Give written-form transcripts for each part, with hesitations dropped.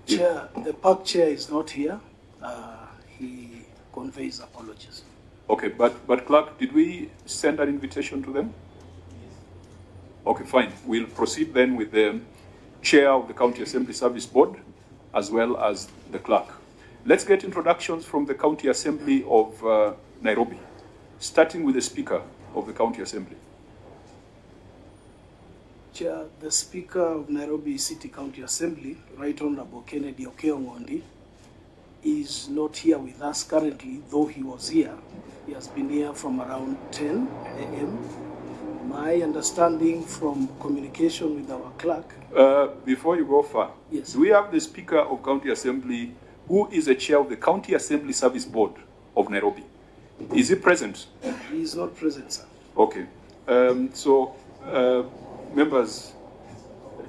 Chair, the park chair is not here. He conveys apologies. Okay, but clerk, did we send an invitation to them? Okay, fine. We'll proceed then with the chair of the County Assembly Service Board, as well as the clerk. Let's get introductions from the County Assembly of Nairobi, starting with the Speaker of the County Assembly. Chair, the Speaker of Nairobi City County Assembly, Right Honorable Kennedy Okeongondi, is not here with us currently, though he was here. He has been here from around 10 a.m. My understanding from communication with our clerk... Before you go far, yes. Do we have the Speaker of County Assembly, who is the chair of the County Assembly Service Board of Nairobi? Is he present? He is not present, sir. Okay. Members,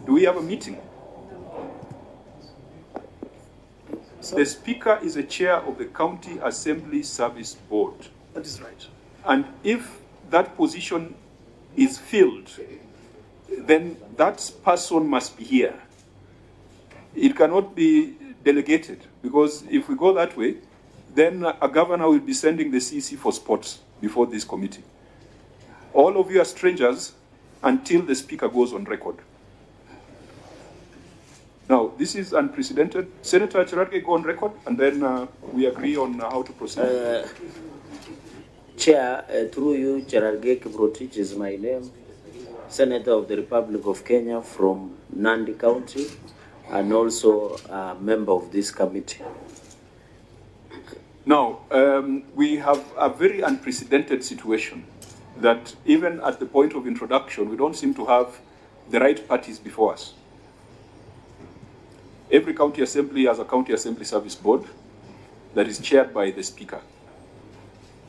do we have a meeting? Sir? The Speaker is the chair of the County Assembly Service Board. That is right. And if that position is filled, then that person must be here. It cannot be delegated, because if we go that way, then a governor will be sending the CC for sports before this committee. All of you are strangers until the Speaker goes on record. Now, this is unprecedented. Senator Cherargei, go on record, and then we agree on how to proceed. Chair, through you, Cherargei Kiprotich is my name, Senator of the Republic of Kenya from Nandi County, and also a member of this committee. Now, we have a very unprecedented situation that even at the point of introduction, we don't seem to have the right parties before us. Every county assembly has a county assembly service board that is chaired by the Speaker.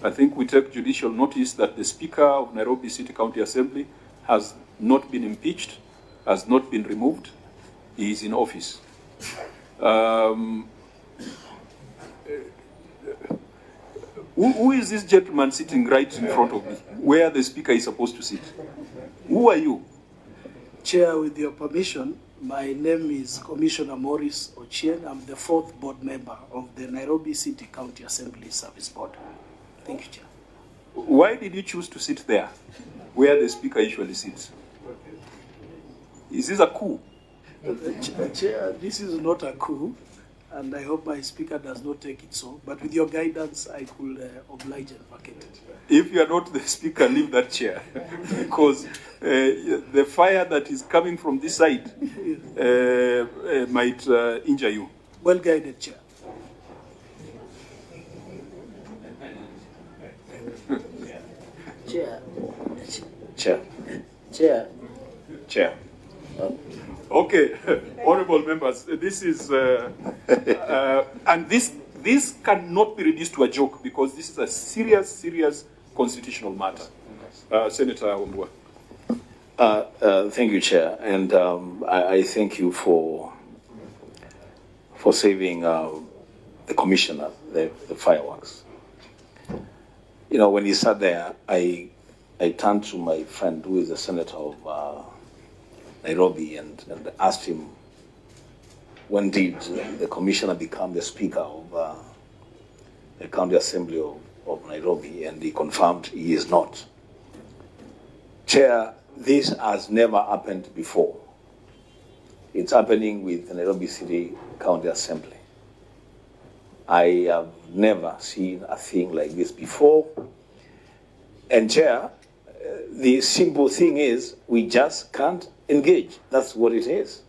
I think we take judicial notice that the Speaker of Nairobi City County Assembly has not been impeached, has not been removed. He is in office. Who is this gentleman sitting right in front of me, where the Speaker is supposed to sit? Who are you? Chair, with your permission, my name is Commissioner Maurice Ochieng. I'm the 4th board member of the Nairobi City County Assembly Service Board. Thank you, Chair. Why did you choose to sit there, where the Speaker usually sits? Is this a coup? Chair, this is not a coup, and I hope my Speaker does not take it so. But with your guidance, I could oblige and vacate it. If you are not the Speaker, leave that chair, because the fire that is coming from this side might injure you. Well guided, Chair. Chair. Okay, honorable members, this is, and this cannot be reduced to a joke, because this is a serious constitutional matter. Senator Wambua. Thank you, Chair, and I thank you for saving the commissioner the fireworks. You know, when he sat there, I turned to my friend who is the senator of Nairobi and asked him, when did the commissioner become the Speaker of the County Assembly of Nairobi? And he confirmed he is not. Chair, this has never happened before. It's happening with the Nairobi City County Assembly. I have never seen a thing like this before. And Chair, the simple thing is we just can't engage. That's what it is.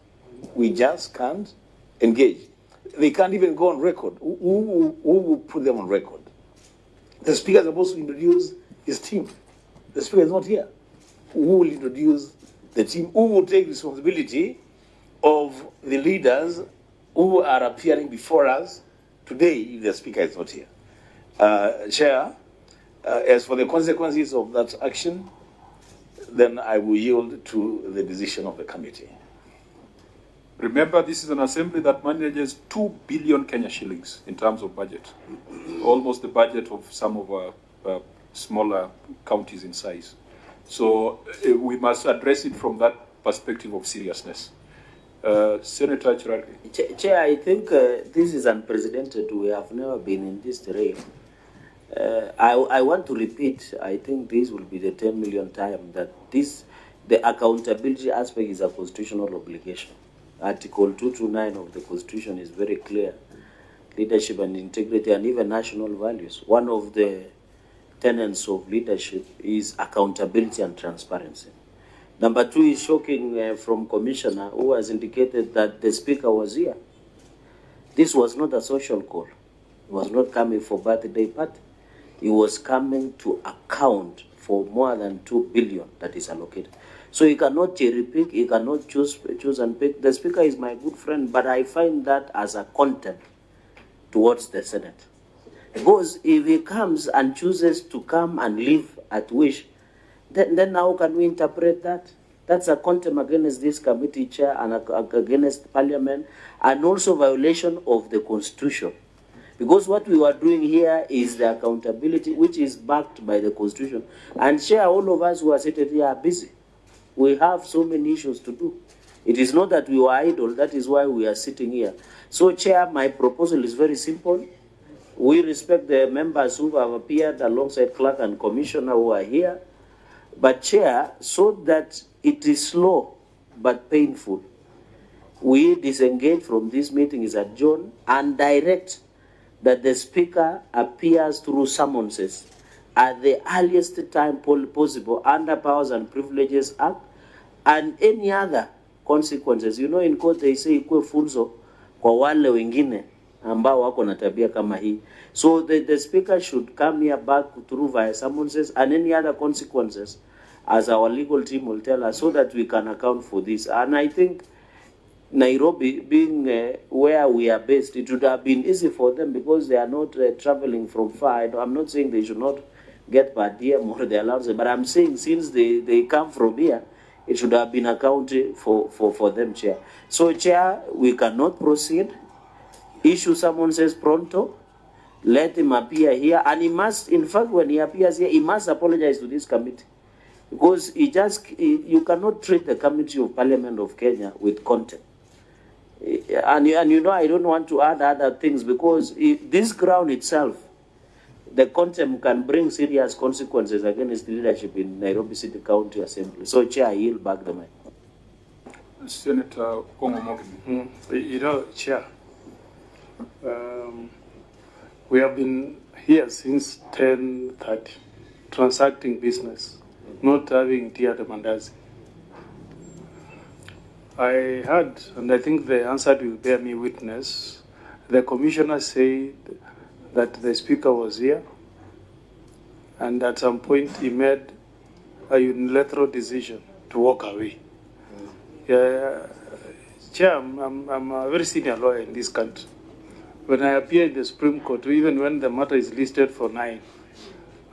We just can't engage. They can't even go on record. Who will put them on record? The Speaker is supposed to introduce his team. The Speaker is not here. Who will introduce the team? Who will take responsibility of the leaders who are appearing before us today if the Speaker is not here? Chair, as for the consequences of that action, then I will yield to the decision of the committee. Remember, this is an assembly that manages 2 billion Kenya shillings in terms of budget, almost the budget of some of our smaller counties in size. So we must address it from that perspective of seriousness. Senator Cherargei. Chair, I think this is unprecedented. We have never been in this terrain. I want to repeat, I think this will be the 10 million time that the accountability aspect is a constitutional obligation. Article 229 of the Constitution is very clear. Leadership and integrity and even national values. One of the tenets of leadership is accountability and transparency. Number two is shocking from Commissioner, who has indicated that the Speaker was here. This was not a social call. He was not coming for birthday party. He was coming to account for more than 2 billion that is allocated. So he cannot cherry pick, he cannot choose and pick. The Speaker is my good friend, but I find that as a contempt towards the Senate. Because if he comes and chooses to come and leave at wish, then how can we interpret that? That's a contempt against this committee chair and against Parliament, and also violation of the Constitution. Because what we were doing here is the accountability, which is backed by the Constitution. And Chair, all of us who are seated here are busy. We have so many issues to do. It is not that we were idle, that is why we are sitting here. So, Chair, my proposal is very simple. We respect the members who have appeared alongside Clerk and Commissioner who are here. But, Chair, so that it is slow but painful, we disengage from this meeting, is adjourned, and direct that the Speaker appears through summonses at the earliest time possible under Powers and Privileges Act and any other consequences. You know, in court they say ikue funzo kwa wale wengine ambao wako na tabia kama hii. So the Speaker should come here back through via summonses and any other consequences, as our legal team will tell us, so that we can account for this. And I think Nairobi, being where we are based, it would have been easy for them because they are not traveling from far. I'm not saying they should not get per diem or the allowance, but I'm saying since they come from here, it should have been accounted for them, Chair. So, Chair, we cannot proceed. Issue someone says pronto, let him appear here, and he must, in fact, when he appears here, he must apologize to this committee. Because you cannot treat the Committee of Parliament of Kenya with contempt. And you know, I don't want to add other things because this ground itself, the contempt can bring serious consequences against the leadership in Nairobi City County Assembly. So, Chair, I yield back the mic. Senator Kongo Mogini. You know, Chair, we have been here since 10:30, transacting business, not having tea the mandazi. I heard, and I think the answer will bear me witness, the Commissioner said that the Speaker was here, and at some point he made a unilateral decision to walk away. Chair, I'm a very senior lawyer in this country. When I appear in the Supreme Court, even when the matter is listed for 9,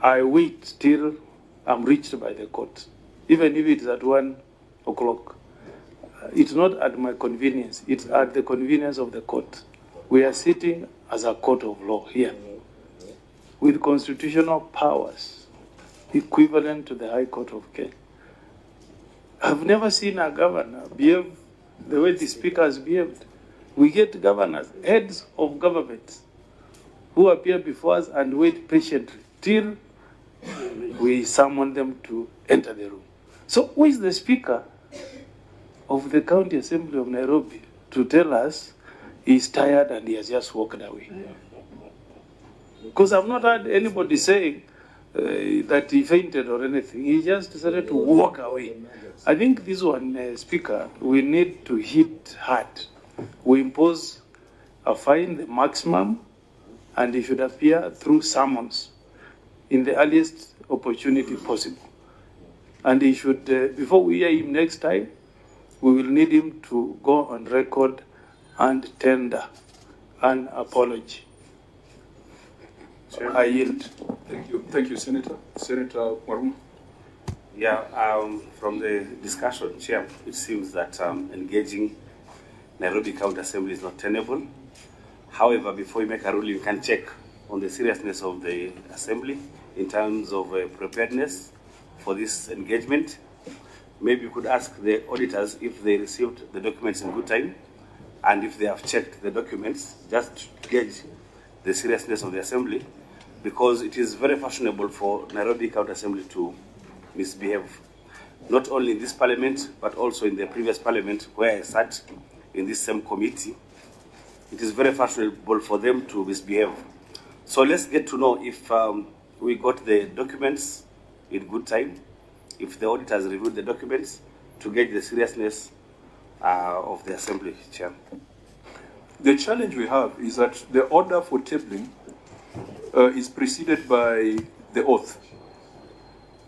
I wait till I'm reached by the court, even if it's at 1 o'clock. It's not at my convenience, it's at the convenience of the court. We are sitting as a court of law here, with constitutional powers equivalent to the High Court of Kenya. I've never seen a governor behave the way the Speaker has behaved. We get governors, heads of governments, who appear before us and wait patiently till we summon them to enter the room. So who is the Speaker of the County Assembly of Nairobi to tell us he's tired and he has just walked away? Because I've not heard anybody saying that he fainted or anything. He just decided to walk away. I think this one, Speaker, we need to hit hard. We impose a fine, the maximum, and he should appear through summons in the earliest opportunity possible. And he should, before we hear him next time, we will need him to go on record and tender an apology. I yield. Thank you, Senator. Senator Warum. Yeah, from the discussion, Chair, it seems that engaging Nairobi County Assembly is not tenable. However, before you make a ruling, you can check on the seriousness of the Assembly in terms of preparedness for this engagement. maybe you could ask the auditors if they received the documents in good time, and if they have checked the documents, just to gauge the seriousness of the assembly, because it is very fashionable for Nairobi County Assembly to misbehave, not only in this parliament, but also in the previous parliament where I sat in this same committee. It is very fashionable for them to misbehave. So let's get to know if we got the documents in good time, if the auditors reviewed the documents, to gauge the seriousness of the assembly, Chair. The challenge we have is that the order for tabling is preceded by the oath.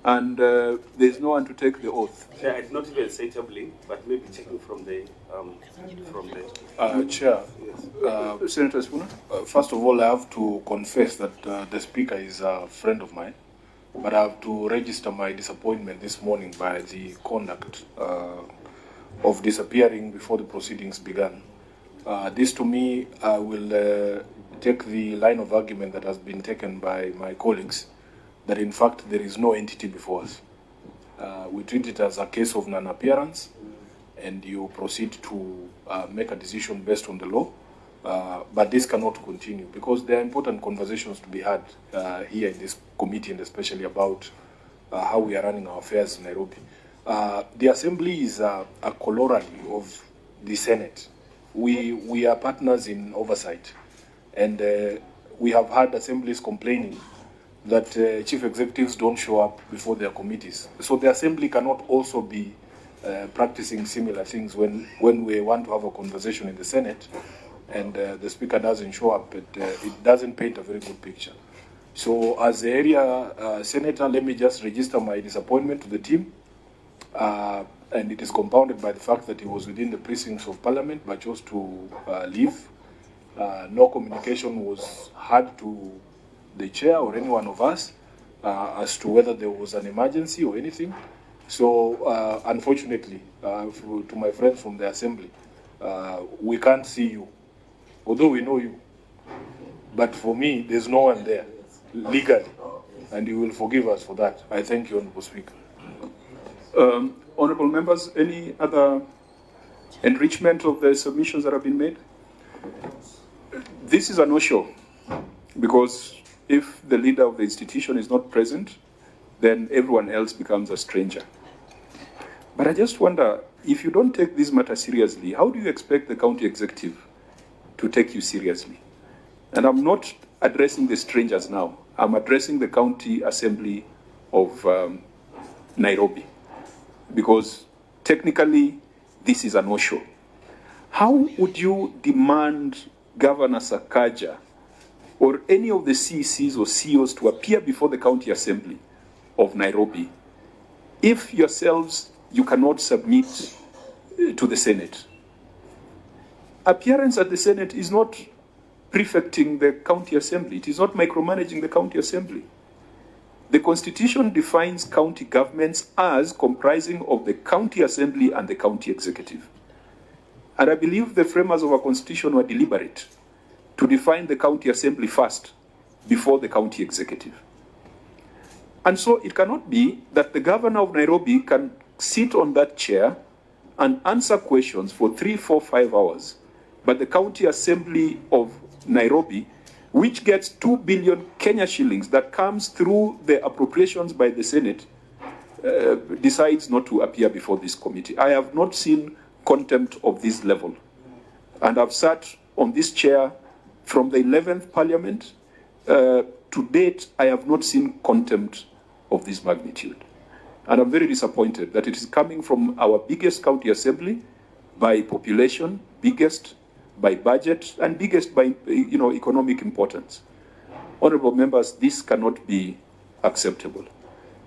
And there's no one to take the oath. Chair, I did not even say tabling, but maybe checking from the Chair, Yes. Senator Spooner? first of all, I have to confess that the Speaker is a friend of mine, but I have to register my disappointment this morning by the conduct of disappearing before the proceedings began. This, to me, I will take the line of argument that has been taken by my colleagues, that in fact there is no entity before us. We treat it as a case of non-appearance, and you proceed to make a decision based on the law. But this cannot continue, because there are important conversations to be had here in this committee, and especially about how we are running our affairs in Nairobi. The Assembly is a corollary of the Senate. We are partners in oversight, and we have had assemblies complaining that chief executives don't show up before their committees. So the Assembly cannot also be practicing similar things when we want to have a conversation in the Senate and the Speaker doesn't show up. It doesn't paint a very good picture. So as the area senator, let me just register my disappointment to the team. And it is compounded by the fact that he was within the precincts of Parliament but chose to leave. No communication was had to the chair or any one of us as to whether there was an emergency or anything. So unfortunately, to my friends from the Assembly, we can't see you, although we know you. But for me, there's no one there legally, and you will forgive us for that. I thank you, Honourable Speaker. Honourable members, any other enrichment of the submissions that have been made? This is a no-show, because if the leader of the institution is not present, then everyone else becomes a stranger. But I just wonder, if you don't take this matter seriously, how do you expect the county executive to take you seriously? And I'm not addressing the strangers now. I'm addressing the county assembly of Nairobi, because technically this is a no-show. How would you demand Governor Sakaja or any of the CECs or CEOs to appear before the county assembly of Nairobi if yourselves you cannot submit to the Senate? Appearance at the Senate is not prefecting the county assembly. It is not micromanaging the county assembly. The Constitution defines county governments as comprising of the county assembly and the county executive. And I believe the framers of our Constitution were deliberate to define the county assembly first before the county executive. And so it cannot be that the governor of Nairobi can sit on that chair and answer questions for 3, 4, 5 hours, but the county assembly of Nairobi, which gets 2 billion Kenya shillings that comes through the appropriations by the Senate, decides not to appear before this committee. I have not seen contempt of this level. And I've sat on this chair from the 11th Parliament. To date, I have not seen contempt of this magnitude. And I'm very disappointed that it is coming from our biggest county assembly by population, biggest by budget, and biggest by economic importance. Honourable members, this cannot be acceptable.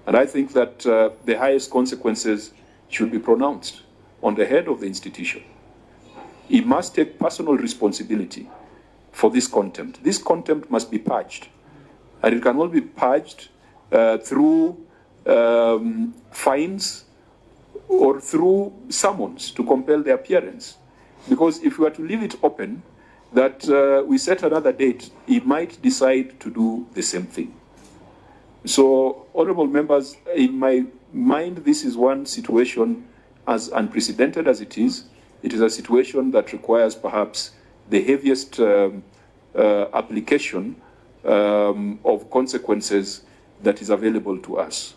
And I think that the highest consequences should be pronounced on the head of the institution. He must take personal responsibility for this contempt. This contempt must be purged. And it can only be purged through fines or through summons to compel the appearance. Because if we were to leave it open, that we set another date, he might decide to do the same thing. So, honorable members, in my mind, this is one situation, as unprecedented as it is a situation that requires perhaps the heaviest application of consequences that is available to us.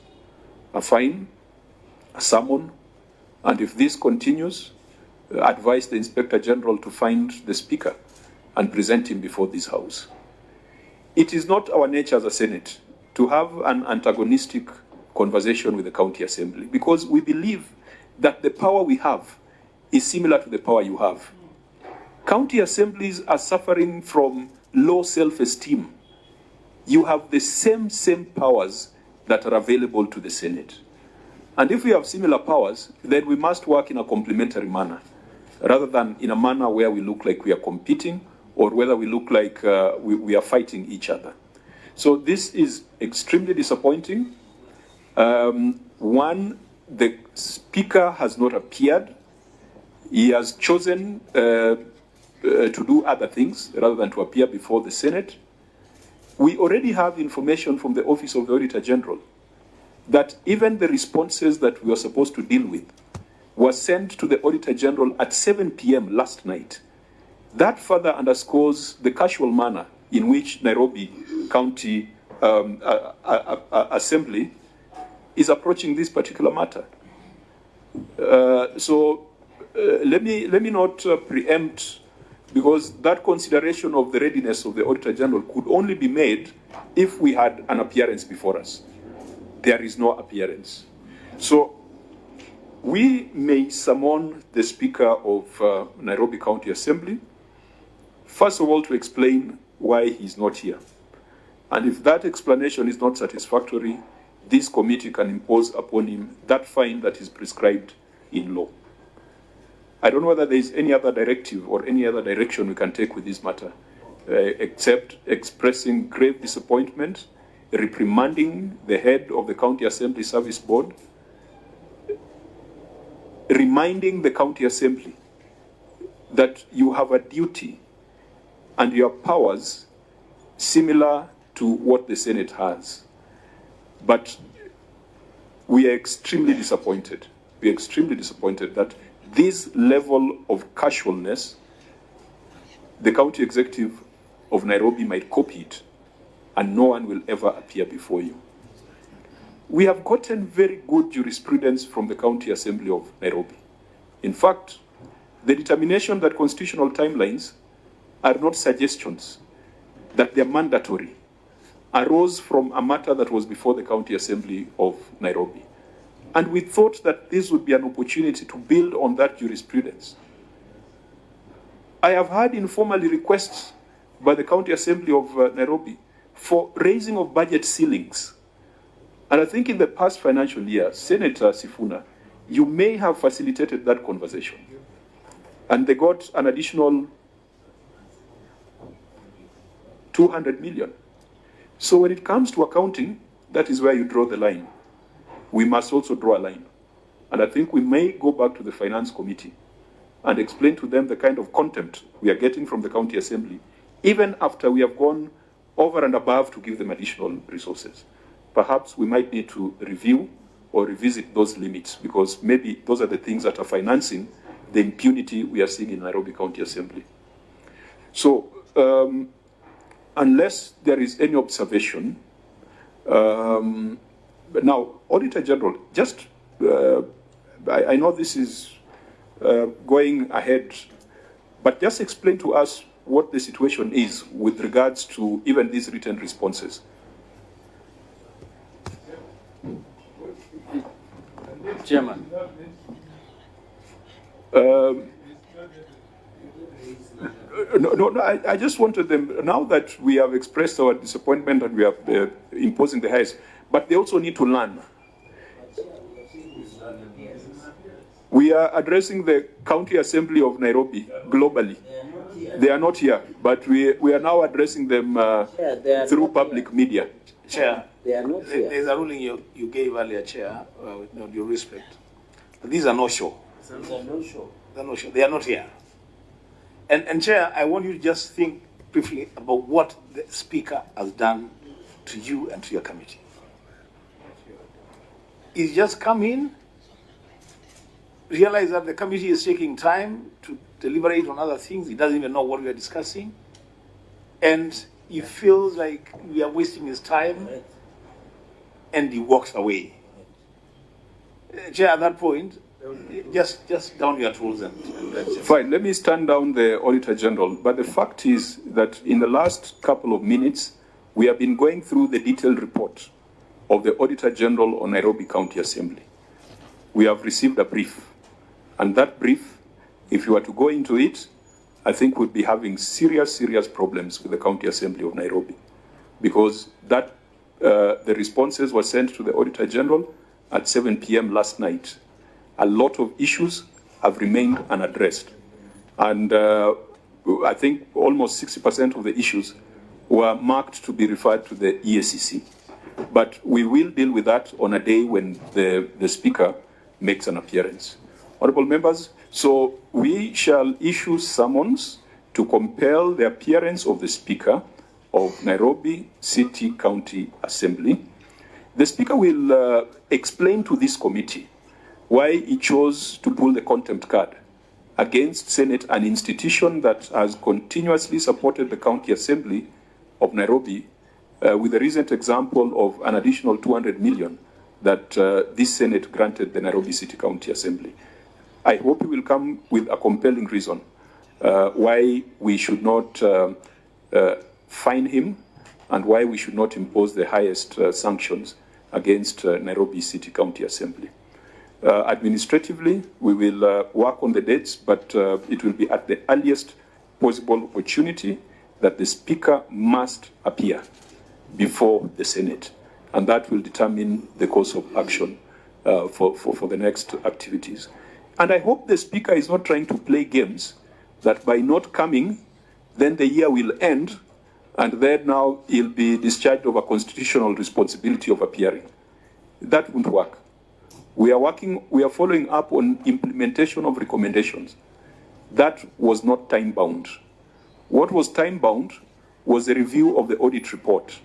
A fine, a summon, and if this continues, advise the Inspector General to find the Speaker and present him before this House. It is not our nature as a Senate to have an antagonistic conversation with the County Assembly, because we believe that the power we have is similar to the power you have. County assemblies are suffering from low self-esteem. You have the same powers that are available to the Senate. And if we have similar powers, then we must work in a complementary manner, rather than in a manner where we look like we are competing or whether we look like we are fighting each other. So this is extremely disappointing. One, the Speaker has not appeared. He has chosen to do other things rather than to appear before the Senate. We already have information from the Office of the Auditor General that even the responses that we were supposed to deal with were sent to the Auditor General at 7 p.m. last night. That further underscores the casual manner in which Nairobi County Assembly is approaching this particular matter. Let me not preempt, because that consideration of the readiness of the Auditor General could only be made if we had an appearance before us. There is no appearance. So we may summon the Speaker of Nairobi County Assembly, first of all, to explain why he's not here. And if that explanation is not satisfactory, this committee can impose upon him that fine that is prescribed in law. I don't know whether there is any other directive or any other direction we can take with this matter, except expressing grave disappointment, reprimanding the head of the County Assembly Service Board, reminding the County Assembly that you have a duty and your powers similar to what the Senate has. But we are extremely disappointed. We are extremely disappointed that this level of casualness, the county executive of Nairobi might copy it, and no one will ever appear before you. We have gotten very good jurisprudence from the County Assembly of Nairobi. In fact, the determination that constitutional timelines are not suggestions, that they are mandatory, arose from a matter that was before the County Assembly of Nairobi. And we thought that this would be an opportunity to build on that jurisprudence. I have had informally requests by the County Assembly of Nairobi for raising of budget ceilings. And I think in the past financial year, Senator Sifuna, you may have facilitated that conversation. And they got an additional 200 million. So when it comes to accounting, that is where you draw the line. We must also draw a line. And I think we may go back to the Finance Committee and explain to them the kind of contempt we are getting from the County Assembly, even after we have gone over and above to give them additional resources. Perhaps we might need to review or revisit those limits, because maybe those are the things that are financing the impunity we are seeing in Nairobi County Assembly. So, unless there is any observation, but now, Auditor General, just, I know this is going ahead, but just explain to us what the situation is with regards to even these written responses. Chairman. No, I just wanted them, now that we have expressed our disappointment and we are imposing the highest, but they also need to learn. We are addressing the County Assembly of Nairobi globally. They are not here, but we are now addressing them through public media. Chair, They are not here. there's a ruling you gave earlier, Chair, with no due respect. But these are no show. They're no show. They are not here. And Chair, I want you to just think briefly about what the Speaker has done to you and to your committee. is just come in, realize that the committee is taking time to deliberate on other things. He doesn't even know what we are discussing. And he feels like we are wasting his time, and he walks away. Chair, at that point, just down your tools and that's it. Fine, let me stand down the Auditor General. But the fact is that in the last couple of minutes, we have been going through the detailed report of the Auditor General on Nairobi County Assembly. We have received a brief. And that brief, if you were to go into it, I think we'd be having serious problems with the County Assembly of Nairobi. Because that the responses were sent to the Auditor General at 7 p.m. last night. A lot of issues have remained unaddressed. And I think almost 60% of the issues were marked to be referred to the EACC. But we will deal with that on a day when the Speaker makes an appearance. Honorable members, so we shall issue summons to compel the appearance of the Speaker of Nairobi City County Assembly. The Speaker will explain to this committee why he chose to pull the contempt card against Senate, an institution that has continuously supported the County Assembly of Nairobi, with a recent example of an additional 200 million that this Senate granted the Nairobi City County Assembly. I hope he will come with a compelling reason why we should not fine him and why we should not impose the highest sanctions against Nairobi City County Assembly. Administratively, we will work on the dates, but it will be at the earliest possible opportunity that the Speaker must appear before the Senate, and that will determine the course of action for the next activities. And I hope the Speaker is not trying to play games that by not coming, then the year will end, and then now he'll be discharged of a constitutional responsibility of appearing. That won't work. We are following up on implementation of recommendations. That was not time-bound. What was time-bound was the review of the audit report,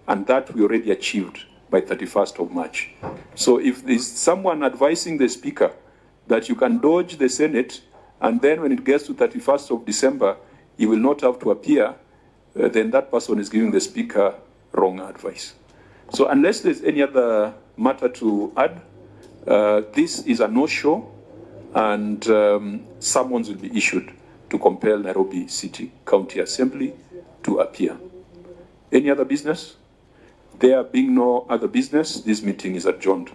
and that we already achieved by 31st of March. So if there's someone advising the Speaker that you can dodge the Senate, and then when it gets to 31st of December, he will not have to appear, then that person is giving the Speaker wrong advice. So unless there's any other matter to add, this is a no-show, and summons will be issued to compel Nairobi City County Assembly to appear. Any other business? There being no other business, this meeting is adjourned.